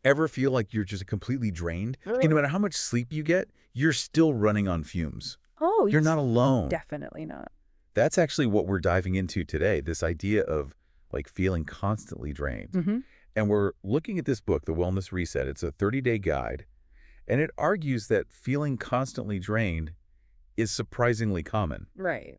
Ever feel like you're just completely drained? Really? No matter how much sleep you get, you're still running on fumes. Oh, You're yes. not alone. Definitely not. That's actually what we're diving into today, this idea of like feeling constantly drained. Mm-hmm. And we're looking at this book, The Wellness Reset. It's a 30-day guide, and it argues that feeling constantly drained is surprisingly common Right.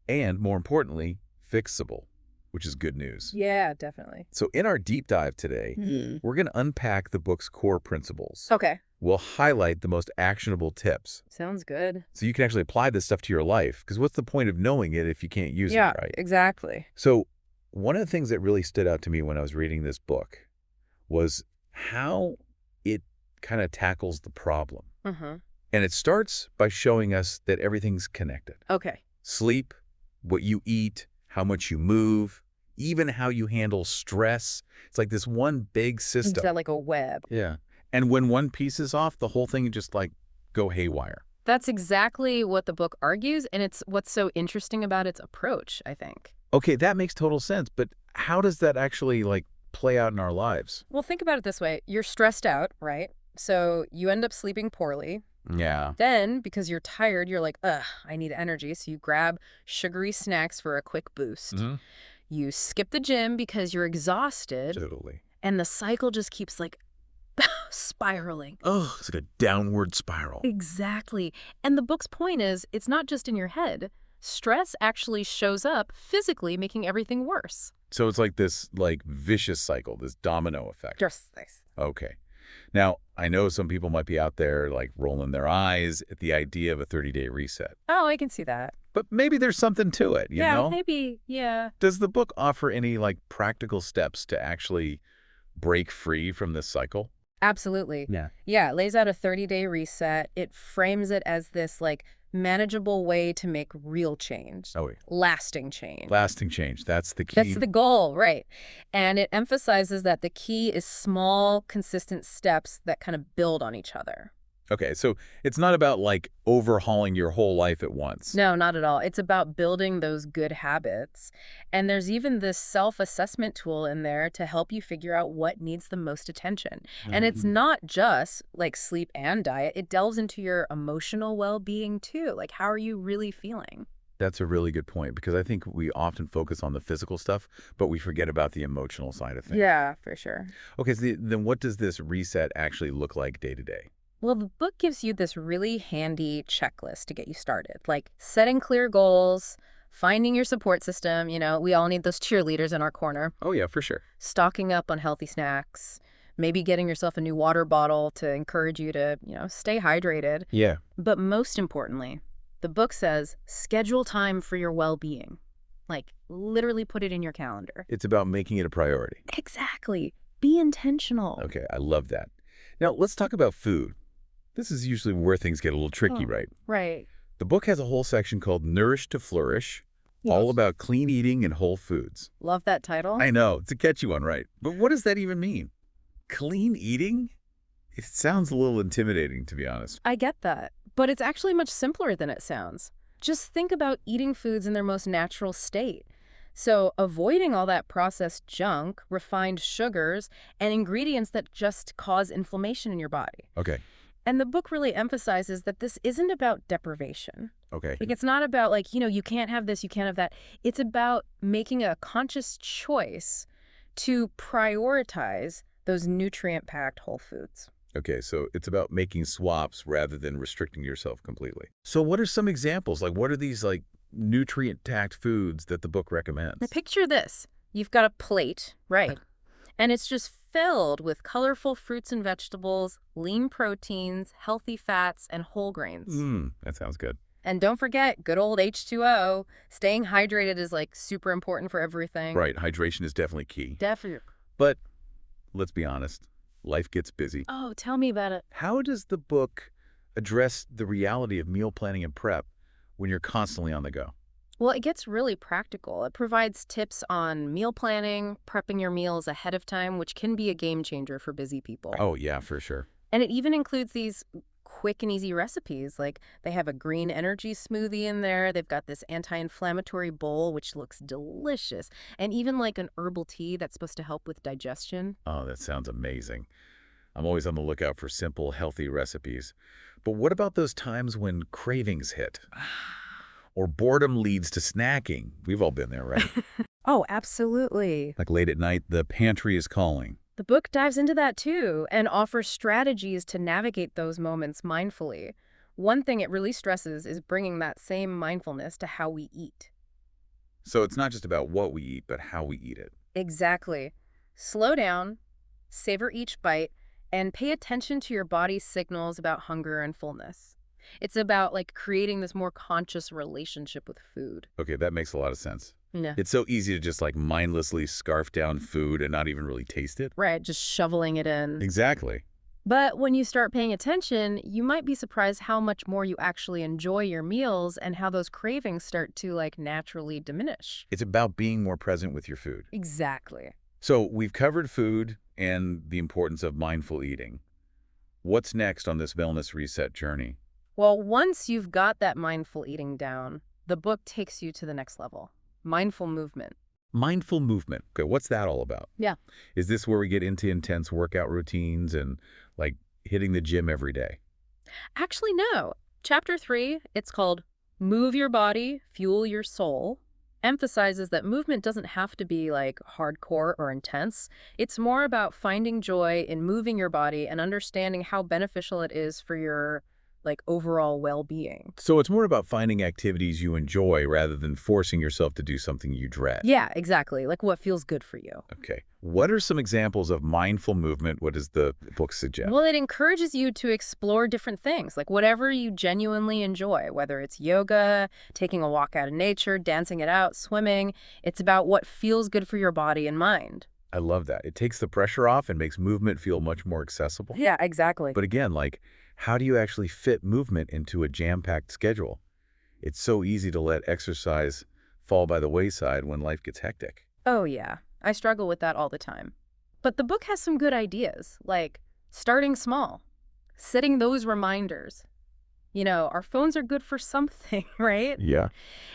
and, more importantly, fixable, which is good news. Yeah, definitely. So in our deep dive today, Mhm. we're going to unpack the book's core principles. Okay. We'll highlight the most actionable tips Sounds good. so you can actually apply this stuff to your life, because what's the point of knowing it if you can't use it, Yeah, right? exactly. So one of the things that really stood out to me when I was reading this book was how it kind of tackles the problem. Mm-hmm. And it starts by showing us that everything's connected. Okay. Sleep, what you eat, how much you move, even how you handle stress. It's like this one big Is system. that like a web? Yeah. And when one piece is off, the whole thing just like go haywire. That's exactly what the book argues, and it's what's so interesting about its approach, I think. Okay, that makes total sense, but how does that actually like play out in our lives? Well, think about it this way. You're stressed out, right? So you end up sleeping poorly. Yeah. Then, because you're tired, you're like, ugh, I need energy. So you grab sugary snacks for a quick boost. Hmm. You skip the gym because you're exhausted, Totally. and the cycle just keeps like spiraling. Oh, it's like a downward spiral. Exactly. And the book's point is, it's not just in your head. Stress actually shows up physically, making everything worse. So it's like this like vicious cycle, this domino effect. Just this. Okay. Now, I know some people might be out there like rolling their eyes at the idea of a 30-day reset, Oh, I can see that. but maybe there's something to it, you Yeah, know? maybe. Yeah. Does the book offer any like practical steps to actually break free from this cycle? Absolutely. Yeah. Yeah, it lays out a 30-day reset. It frames it as this like manageable way to make real change, Oh, wait. lasting change. Lasting change. That's the key. That's the goal, right? And it emphasizes that the key is small, consistent steps that kind of build on each other. Okay, so it's not about like overhauling your whole life at once. No, not at all. It's about building those good habits. And there's even this self-assessment tool in there to help you figure out what needs the most attention. And it's not just like sleep and diet. It delves into your emotional well-being too. Like, how are you really feeling? That's a really good point, because I think we often focus on the physical stuff, but we forget about the emotional side of things. Yeah, for sure. Okay, so then what does this reset actually look like day to day? Well, the book gives you this really handy checklist to get you started, like setting clear goals, finding your support system. We all need those cheerleaders in our corner, Oh, yeah, for sure. stocking up on healthy snacks, maybe getting yourself a new water bottle to encourage you to, stay hydrated. Yeah. But most importantly, the book says schedule time for your well-being. Like, literally put it in your calendar. It's about making it a priority. Exactly. Be intentional. Okay, I love that. Now, let's talk about food. This is usually where things get a little tricky, Oh, right? right. The book has a whole section called Nourish to Flourish, all about clean eating and whole foods. Love that title. I know, it's a catchy one, right? But what does that even mean? Clean eating? It sounds a little intimidating, to be honest. I get that, but it's actually much simpler than it sounds. Just think about eating foods in their most natural state. So avoiding all that processed junk, refined sugars, and ingredients that just cause inflammation in your body. Okay, And the book really emphasizes that this isn't about deprivation. okay. Like, it's not about like, you can't have this, you can't have that. It's about making a conscious choice to prioritize those nutrient-packed whole foods. Okay, so it's about making swaps rather than restricting yourself completely. So what are some examples? Like, what are these, like, nutrient-packed foods that the book recommends? Now, picture this. You've got a plate, right? And it's just filled with colorful fruits and vegetables, lean proteins, healthy fats, and whole grains. That sounds good. And don't forget, good old H2O. Staying hydrated is like super important for everything. Right, hydration is definitely key. Definitely. But let's be honest, life gets busy. Oh, tell me about it. How does the book address the reality of meal planning and prep when you're constantly on the go? Well, it gets really practical. It provides tips on meal planning, prepping your meals ahead of time, which can be a game changer for busy people. Oh, yeah, for sure. And it even includes these quick and easy recipes. Like, they have a green energy smoothie in there. They've got this anti-inflammatory bowl, which looks delicious. And even like an herbal tea that's supposed to help with digestion. Oh, that sounds amazing. I'm always on the lookout for simple, healthy recipes. But what about those times when cravings hit? Or boredom leads to snacking? We've all been there, right? Oh, absolutely. Like late at night, the pantry is calling. The book dives into that too and offers strategies to navigate those moments mindfully. One thing it really stresses is bringing that same mindfulness to how we eat. So it's not just about what we eat, but how we eat it. Exactly. Slow down, savor each bite, and pay attention to your body's signals about hunger and fullness. It's about like creating this more conscious relationship with food. Okay, that makes a lot of sense. Yeah. It's so easy to just like mindlessly scarf down food and not even really taste it. Right, just shoveling it in. Exactly. But when you start paying attention, you might be surprised how much more you actually enjoy your meals and how those cravings start to like naturally diminish. It's about being more present with your food. Exactly. So we've covered food and the importance of mindful eating. What's next on this wellness reset journey? Well, once you've got that mindful eating down, the book takes you to the next level. Mindful movement. Mindful movement. Okay, what's that all about? Yeah. Is this where we get into intense workout routines and like hitting the gym every day? Actually, no. Chapter 3, it's called Move Your Body, Fuel Your Soul, emphasizes that movement doesn't have to be like hardcore or intense. It's more about finding joy in moving your body and understanding how beneficial it is for your like overall well-being. So it's more about finding activities you enjoy rather than forcing yourself to do something you dread. Yeah, exactly. Like what feels good for you. Okay. What are some examples of mindful movement? What does the book suggest? Well, it encourages you to explore different things, like whatever you genuinely enjoy, whether it's yoga, taking a walk out in nature, dancing it out, swimming. It's about what feels good for your body and mind. I love that. It takes the pressure off and makes movement feel much more accessible. Yeah, exactly. But again, like, how do you actually fit movement into a jam-packed schedule? It's so easy to let exercise fall by the wayside when life gets hectic. Oh, yeah. I struggle with that all the time. But the book has some good ideas, like starting small, setting those reminders. You know, our phones are good for something, right? Yeah.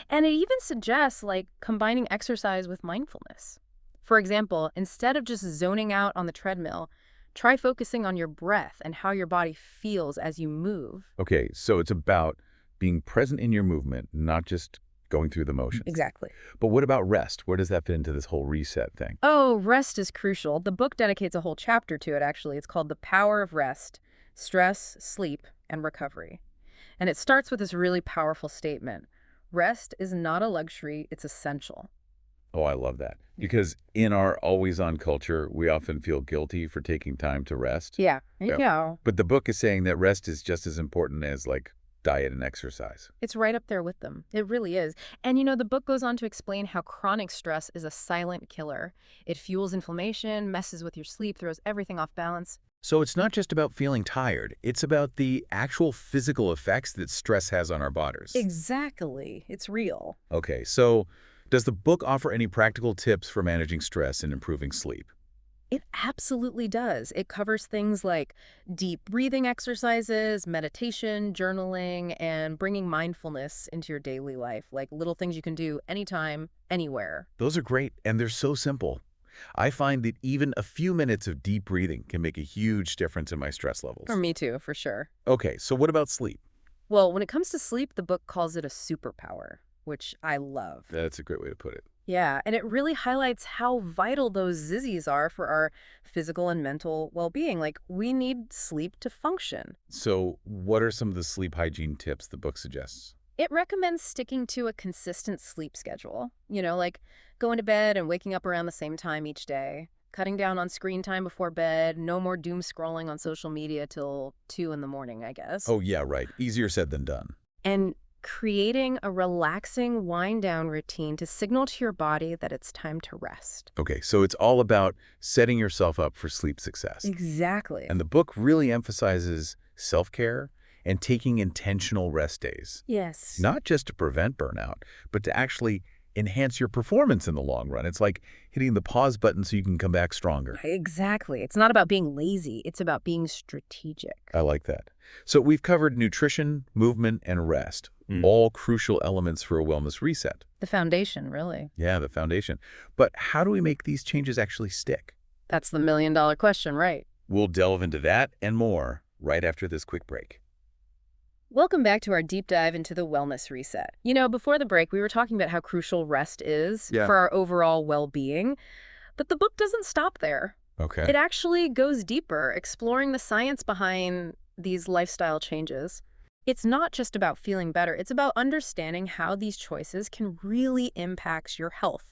And it even suggests, like, combining exercise with mindfulness. For example, instead of just zoning out on the treadmill, try focusing on your breath and how your body feels as you move. Okay, so it's about being present in your movement, not just going through the motions. Exactly. But what about rest? Where does that fit into this whole reset thing? Oh, rest is crucial. The book dedicates a whole chapter to it, actually. It's called The Power of Rest, Stress, Sleep, and Recovery. And it starts with this really powerful statement. Rest is not a luxury, it's essential. Oh, I love that. Because in our always-on culture, we often feel guilty for taking time to rest. Yeah, Yeah. you know, But the book is saying that rest is just as important as, like, diet and exercise. it's right up there with them. It really is. And you know, the book goes on to explain how chronic stress is a silent killer. It fuels inflammation, messes with your sleep, throws everything off balance. So it's not just about feeling tired. It's about the actual physical effects that stress has on our bodies. Exactly. It's real. Okay, so does the book offer any practical tips for managing stress and improving sleep? It absolutely does. It covers things like deep breathing exercises, meditation, journaling, and bringing mindfulness into your daily life, like little things you can do anytime, anywhere. Those are great, and they're so simple. I find that even a few minutes of deep breathing can make a huge difference in my stress levels. For me too, for sure. Okay, so what about sleep? Well, when it comes to sleep, the book calls it a superpower, which I love. That's a great way to put it. Yeah, and it really highlights how vital those zizzies are for our physical and mental well-being. Like, we need sleep to function. So what are some of the sleep hygiene tips the book suggests? It recommends sticking to a consistent sleep schedule. You know, like going to bed and waking up around the same time each day, cutting down on screen time before bed, no more doom scrolling on social media till 2 in the morning, I guess. Oh, yeah, right. Easier said than done. And creating a relaxing wind-down routine to signal to your body that it's time to rest. Okay, so it's all about setting yourself up for sleep success. Exactly. And the book really emphasizes self-care and taking intentional rest days. Yes. Not just to prevent burnout, but to actually enhance your performance in the long run. It's like hitting the pause button so you can come back stronger. Exactly. It's not about being lazy. It's about being strategic. I like that. So we've covered nutrition, movement, and rest, all crucial elements for a wellness reset. The foundation, really. Yeah, the foundation. But how do we make these changes actually stick? That's the million-dollar question, right? We'll delve into that and more right after this quick break. Welcome back to our deep dive into the wellness reset. Before the break, we were talking about how crucial rest is Yeah. for our overall well-being, but the book doesn't stop there. Okay. It actually goes deeper, exploring the science behind these lifestyle changes. It's not just about feeling better, it's about understanding how these choices can really impact your health,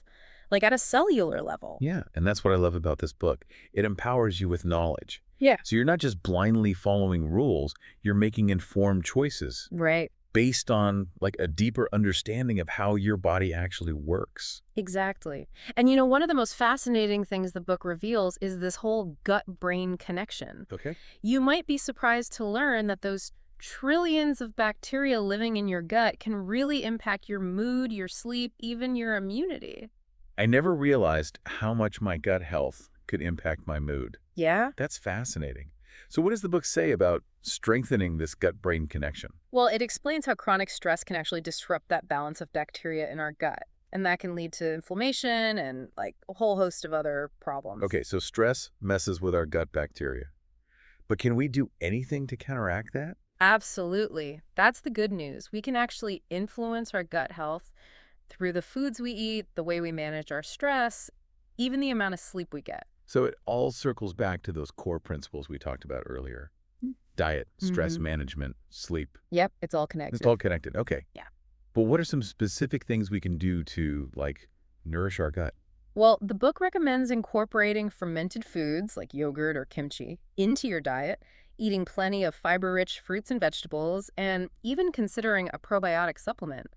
like at a cellular level. Yeah, and that's what I love about this book. It empowers you with knowledge. Yeah. So you're not just blindly following rules, you're making informed choices Right. based on like a deeper understanding of how your body actually works. Exactly. And one of the most fascinating things the book reveals is this whole gut-brain connection. Okay. You might be surprised to learn that those trillions of bacteria living in your gut can really impact your mood, your sleep, even your immunity. I never realized how much my gut health could impact my mood. Yeah? That's fascinating. So what does the book say about strengthening this gut-brain connection? Well, it explains how chronic stress can actually disrupt that balance of bacteria in our gut. And that can lead to inflammation and a whole host of other problems. Okay, so stress messes with our gut bacteria. But can we do anything to counteract that? Absolutely. That's the good news. We can actually influence our gut health through the foods we eat, the way we manage our stress, even the amount of sleep we get. So it all circles back to those core principles we talked about earlier. Diet, stress management, sleep. Yep, it's all connected. It's all connected. Okay. Yeah. But what are some specific things we can do to, nourish our gut? Well, the book recommends incorporating fermented foods like yogurt or kimchi into your diet, eating plenty of fiber-rich fruits and vegetables, and even considering a probiotic supplement.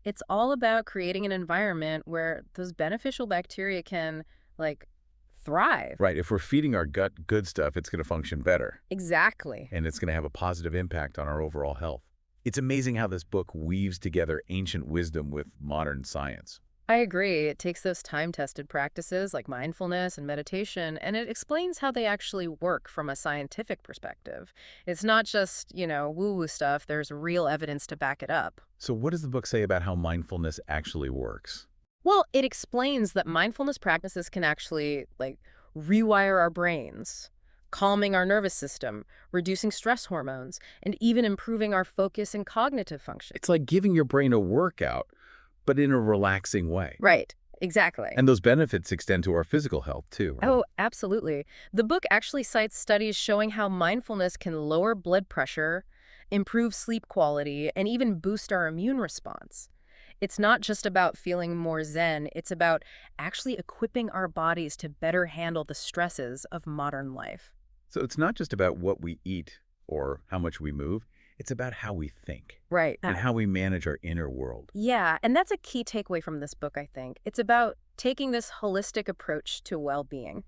It's all about creating an environment where those beneficial bacteria can, thrive. Right. If we're feeding our gut good stuff, it's going to function better. Exactly. And it's going to have a positive impact on our overall health. It's amazing how this book weaves together ancient wisdom with modern science. I agree. It takes those time-tested practices like mindfulness and meditation, and it explains how they actually work from a scientific perspective. It's not just, woo-woo stuff. There's real evidence to back it up. So what does the book say about how mindfulness actually works? Well, it explains that mindfulness practices can actually, rewire our brains, calming our nervous system, reducing stress hormones, and even improving our focus and cognitive function. It's like giving your brain a workout, but in a relaxing way. Right. Exactly. And those benefits extend to our physical health, too, right? Oh, absolutely. The book actually cites studies showing how mindfulness can lower blood pressure, improve sleep quality, and even boost our immune response. It's not just about feeling more zen, it's about actually equipping our bodies to better handle the stresses of modern life. So it's not just about what we eat or how much we move. It's about how we think Right. and how we manage our inner world. Yeah, and that's a key takeaway from this book, I think. It's about taking this holistic approach to well-being,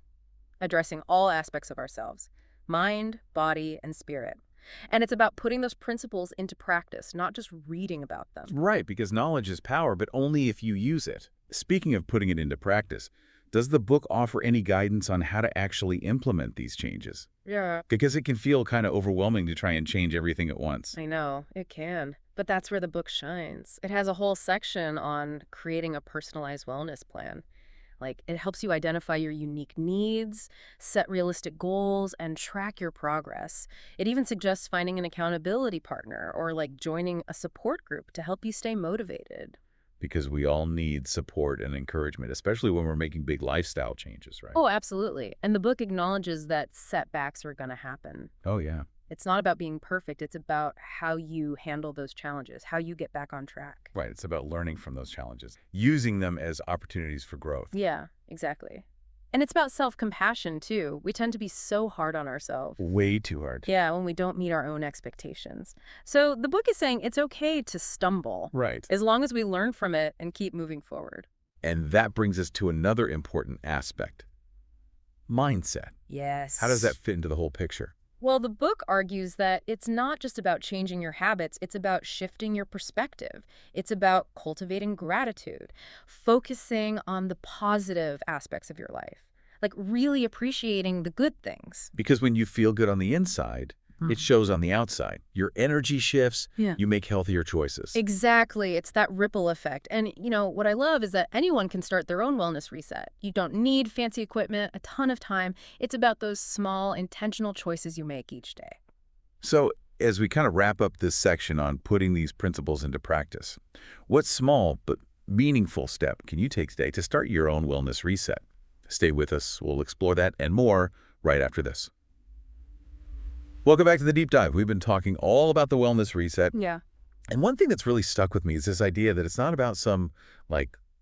addressing all aspects of ourselves, mind, body, and spirit. And it's about putting those principles into practice, not just reading about them. Right, because knowledge is power, but only if you use it. Speaking of putting it into practice, does the book offer any guidance on how to actually implement these changes? Yeah. Because it can feel kind of overwhelming to try and change everything at once. I know, it can. But that's where the book shines. It has a whole section on creating a personalized wellness plan. It helps you identify your unique needs, set realistic goals, and track your progress. It even suggests finding an accountability partner or joining a support group to help you stay motivated. Because we all need support and encouragement, especially when we're making big lifestyle changes, right? Oh, absolutely. And the book acknowledges that setbacks are going to happen. Oh, yeah. It's not about being perfect. It's about how you handle those challenges, how you get back on track. Right. It's about learning from those challenges, using them as opportunities for growth. Yeah, exactly. And it's about self-compassion, too. We tend to be so hard on ourselves. Way too hard. Yeah, when we don't meet our own expectations. So the book is saying it's okay to stumble. Right. As long as we learn from it and keep moving forward. And that brings us to another important aspect. Mindset. Yes. How does that fit into the whole picture? Well, the book argues that it's not just about changing your habits, it's about shifting your perspective. It's about cultivating gratitude, focusing on the positive aspects of your life, really appreciating the good things. Because when you feel good on the inside, it shows on the outside. Your energy shifts, Yeah. you make healthier choices. Exactly. It's that ripple effect. And, what I love is that anyone can start their own wellness reset. You don't need fancy equipment, a ton of time. It's about those small, intentional choices you make each day. So, as we kind of wrap up this section on putting these principles into practice, what small but meaningful step can you take today to start your own wellness reset? Stay with us. We'll explore that and more right after this. Welcome back to the Deep Dive. We've been talking all about the wellness reset. Yeah. And one thing that's really stuck with me is this idea that it's not about some,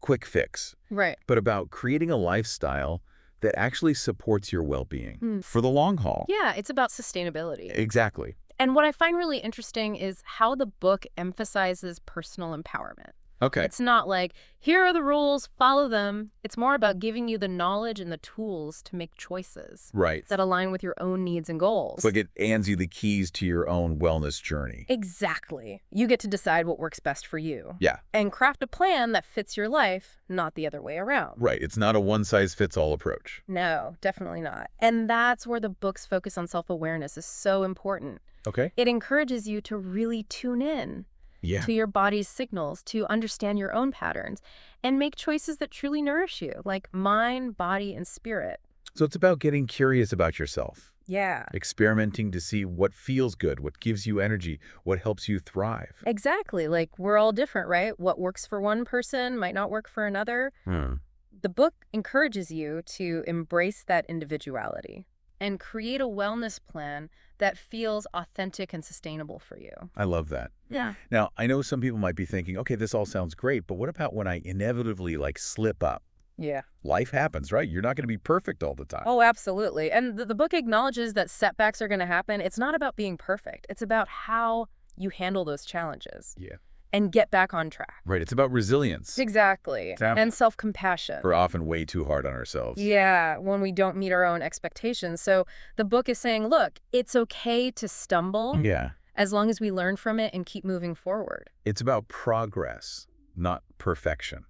quick fix, Right. but about creating a lifestyle that actually supports your well-being for the long haul. Yeah, it's about sustainability. Exactly. And what I find really interesting is how the book emphasizes personal empowerment. Okay. It's not like, here are the rules, follow them. It's more about giving you the knowledge and the tools to make choices Right. that align with your own needs and goals. It's like it hands you the keys to your own wellness journey. Exactly. You get to decide what works best for you. Yeah. And craft a plan that fits your life, not the other way around. Right. It's not a one-size-fits-all approach. No, definitely not. And that's where the book's focus on self-awareness is so important. Okay. It encourages you to really tune in Yeah. to your body's signals, to understand your own patterns, and make choices that truly nourish you, like mind, body, and spirit. So it's about getting curious about yourself, Yeah. experimenting to see what feels good, what gives you energy, what helps you thrive. Exactly. Like, we're all different, right? What works for one person might not work for another. The book encourages you to embrace that individuality and create a wellness plan that feels authentic and sustainable for you. I love that. Yeah. Now, I know some people might be thinking, okay, this all sounds great, but what about when I inevitably slip up? Yeah. Life happens, right? You're not going to be perfect all the time. Oh, absolutely. And the book acknowledges that setbacks are going to happen. It's not about being perfect. It's about how you handle those challenges Yeah. and get back on track. Right. It's about resilience. Exactly. Yeah. And self-compassion. We're often way too hard on ourselves. Yeah, when we don't meet our own expectations. So the book is saying, look, it's okay to stumble Yeah. as long as we learn from it and keep moving forward. It's about progress, not perfection.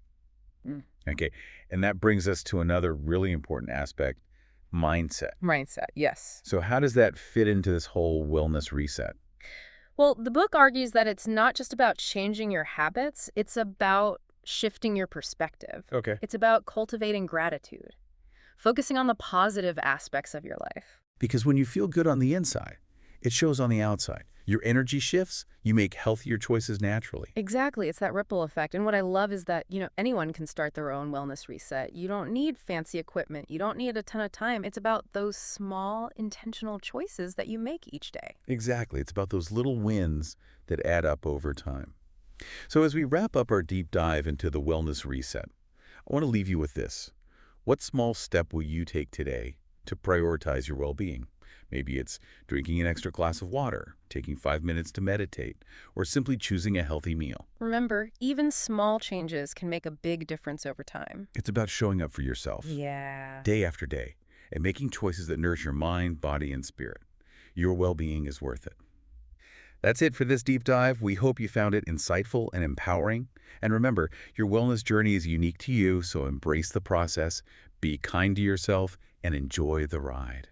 Okay. And that brings us to another really important aspect, mindset. Mindset, yes. So how does that fit into this whole wellness reset? Well, the book argues that it's not just about changing your habits, it's about shifting your perspective. Okay. It's about cultivating gratitude, focusing on the positive aspects of your life. Because when you feel good on the inside, it shows on the outside. Your energy shifts, you make healthier choices naturally. Exactly. It's that ripple effect. And what I love is that, anyone can start their own wellness reset. You don't need fancy equipment. You don't need a ton of time. It's about those small, intentional choices that you make each day. Exactly. It's about those little wins that add up over time. So as we wrap up our deep dive into the wellness reset, I want to leave you with this. What small step will you take today to prioritize your well-being? Maybe it's drinking an extra glass of water, taking 5 minutes to meditate, or simply choosing a healthy meal. Remember, even small changes can make a big difference over time. It's about showing up for yourself Yeah. day after day and making choices that nourish your mind, body, and spirit. Your well-being is worth it. That's it for this deep dive. We hope you found it insightful and empowering. And remember, your wellness journey is unique to you, so embrace the process, be kind to yourself, and enjoy the ride.